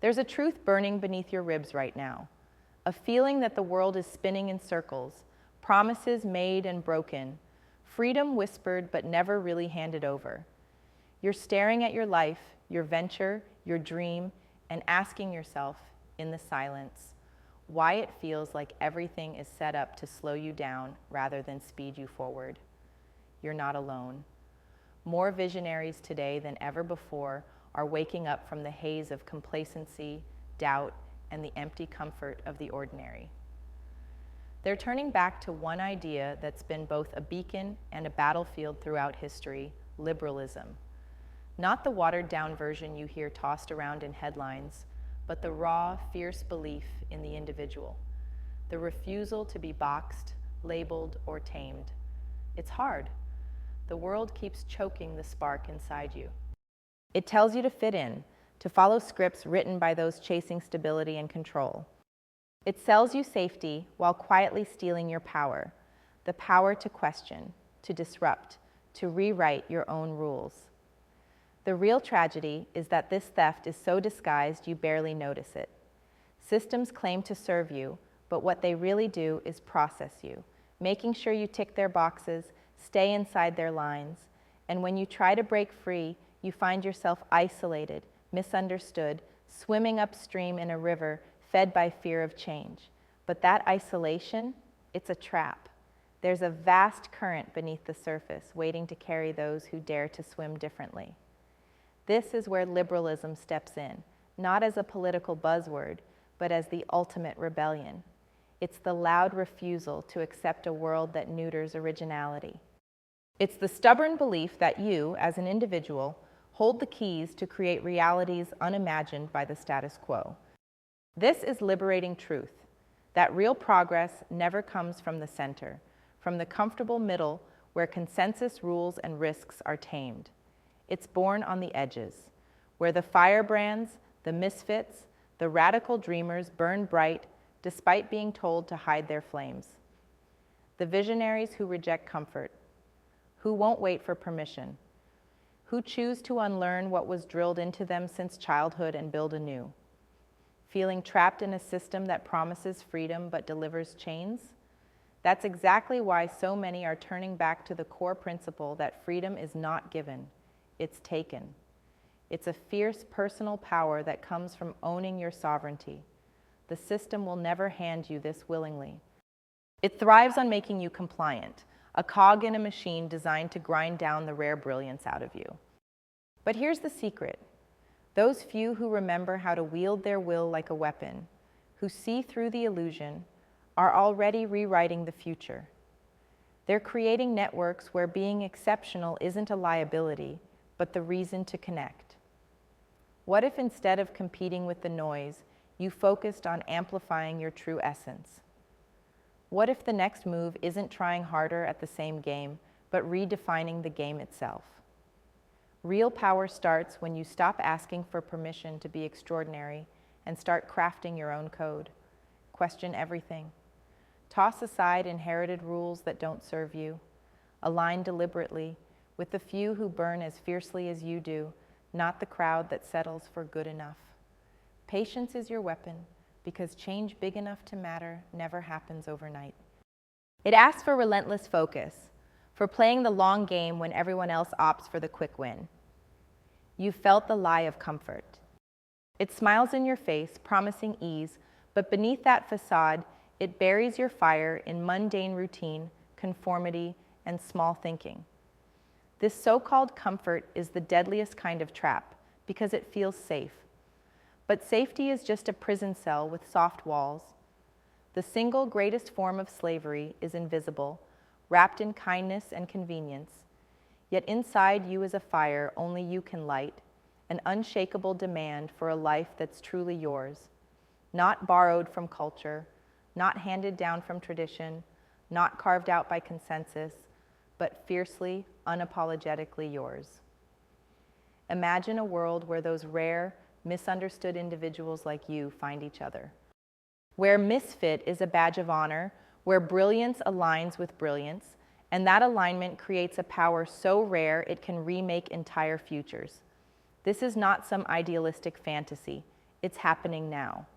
There's a truth burning beneath your ribs right now, a feeling that the world is spinning in circles, promises made and broken, freedom whispered but never really handed over. You're staring at your life, your venture, your dream, and asking yourself, in the silence, why it feels like everything is set up to slow you down rather than speed you forward. You're not alone. More visionaries today than ever before are waking up from the haze of complacency, doubt, and the empty comfort of the ordinary. They're turning back to one idea that's been both a beacon and a battlefield throughout history: liberalism. Not the watered-down version you hear tossed around in headlines, but the raw, fierce belief in the individual, the refusal to be boxed, labeled, or tamed. It's hard. The world keeps choking the spark inside you. It tells you to fit in, to follow scripts written by those chasing stability and control. It sells you safety while quietly stealing your power, the power to question, to disrupt, to rewrite your own rules. The real tragedy is that this theft is so disguised you barely notice it. Systems claim to serve you, but what they really do is process you, making sure you tick their boxes, stay inside their lines, and when you try to break free, you find yourself isolated, misunderstood, swimming upstream in a river fed by fear of change. But that isolation, it's a trap. There's a vast current beneath the surface waiting to carry those who dare to swim differently. This is where liberalism steps in, not as a political buzzword, but as the ultimate rebellion. It's the loud refusal to accept a world that neuters originality. It's the stubborn belief that you, as an individual, hold the keys to create realities unimagined by the status quo. This is liberating truth, that real progress never comes from the center, from the comfortable middle where consensus rules and risks are tamed. It's born on the edges, where the firebrands, the misfits, the radical dreamers burn bright despite being told to hide their flames. The visionaries who reject comfort, who won't wait for permission, who choose to unlearn what was drilled into them since childhood and build anew. Feeling trapped in a system that promises freedom but delivers chains? That's exactly why so many are turning back to the core principle that freedom is not given. It's taken. It's a fierce personal power that comes from owning your sovereignty. The system will never hand you this willingly. It thrives on making you compliant, a cog in a machine designed to grind down the rare brilliance out of you. But here's the secret. Those few who remember how to wield their will like a weapon, who see through the illusion, are already rewriting the future. They're creating networks where being exceptional isn't a liability, but the reason to connect. What if instead of competing with the noise, you focused on amplifying your true essence? What if the next move isn't trying harder at the same game, but redefining the game itself? Real power starts when you stop asking for permission to be extraordinary and start crafting your own code. Question everything. Toss aside inherited rules that don't serve you. Align deliberately with the few who burn as fiercely as you do, not the crowd that settles for good enough. Patience is your weapon, because change big enough to matter never happens overnight. It asks for relentless focus, for playing the long game when everyone else opts for the quick win. You've felt the lie of comfort. It smiles in your face, promising ease, but beneath that facade, it buries your fire in mundane routine, conformity, and small thinking. This so-called comfort is the deadliest kind of trap because it feels safe. But safety is just a prison cell with soft walls. The single greatest form of slavery is invisible, wrapped in kindness and convenience. Yet inside you is a fire only you can light, an unshakable demand for a life that's truly yours, not borrowed from culture, not handed down from tradition, not carved out by consensus, but fiercely, unapologetically yours. Imagine a world where those rare, misunderstood individuals like you find each other, where misfit is a badge of honor, where brilliance aligns with brilliance, and that alignment creates a power so rare it can remake entire futures. This is not some idealistic fantasy. It's happening now.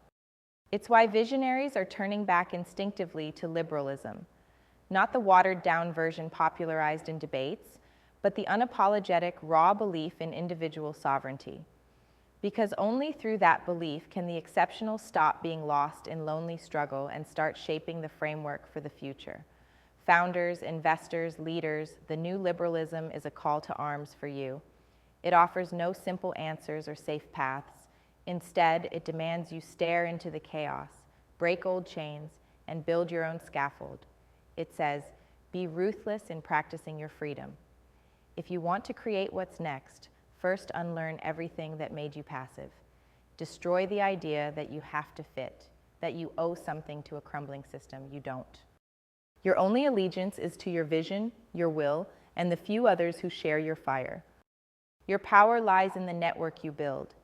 It's why visionaries are turning back instinctively to liberalism, not the watered-down version popularized in debates, but the unapologetic, raw belief in individual sovereignty. Because only through that belief can the exceptional stop being lost in lonely struggle and start shaping the framework for the future. Founders, investors, leaders, the new liberalism is a call to arms for you. It offers no simple answers or safe paths. Instead, it demands you stare into the chaos, break old chains, and build your own scaffold. It says, be ruthless in practicing your freedom. If you want to create what's next, first unlearn everything that made you passive. Destroy the idea that you have to fit, that you owe something to a crumbling system. You don't. Your only allegiance is to your vision, your will, and the few others who share your fire. Your power lies in the network you build,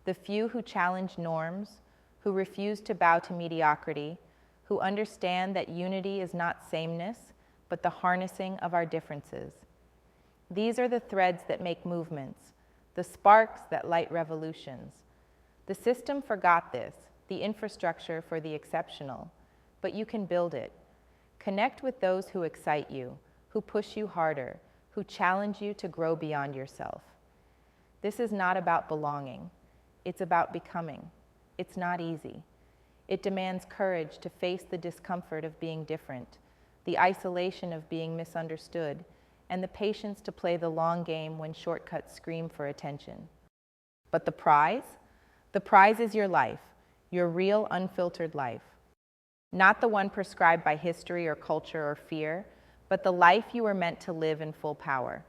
the few who challenge norms, who refuse to bow to mediocrity, who understand that unity is not sameness, but the harnessing of our differences. These are the threads that make movements, the sparks that light revolutions. The system forgot this, the infrastructure for the exceptional, but you can build it. Connect with those who excite you, who push you harder, who challenge you to grow beyond yourself. This is not about belonging. It's about becoming. It's not easy. It demands courage to face the discomfort of being different, the isolation of being misunderstood, and the patience to play the long game when shortcuts scream for attention. But the prize? The prize is your life, your real, unfiltered life. Not the one prescribed by history or culture or fear, but the life you were meant to live in full power.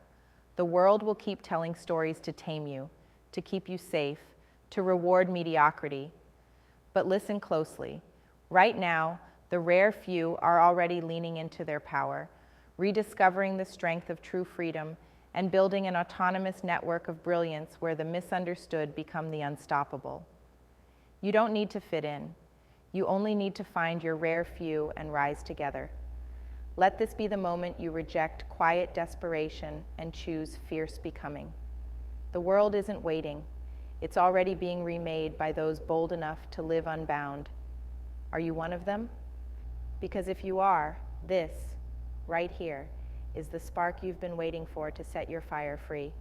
The world will keep telling stories to tame you, to keep you safe, to reward mediocrity. But listen closely. Right now, the rare few are already leaning into their power, rediscovering the strength of true freedom and building an autonomous network of brilliance where the misunderstood become the unstoppable. You don't need to fit in. You only need to find your rare few and rise together. Let this be the moment you reject quiet desperation and choose fierce becoming. The world isn't waiting. It's already being remade by those bold enough to live unbound. Are you one of them? Because if you are, this, right here, is the spark you've been waiting for to set your fire free.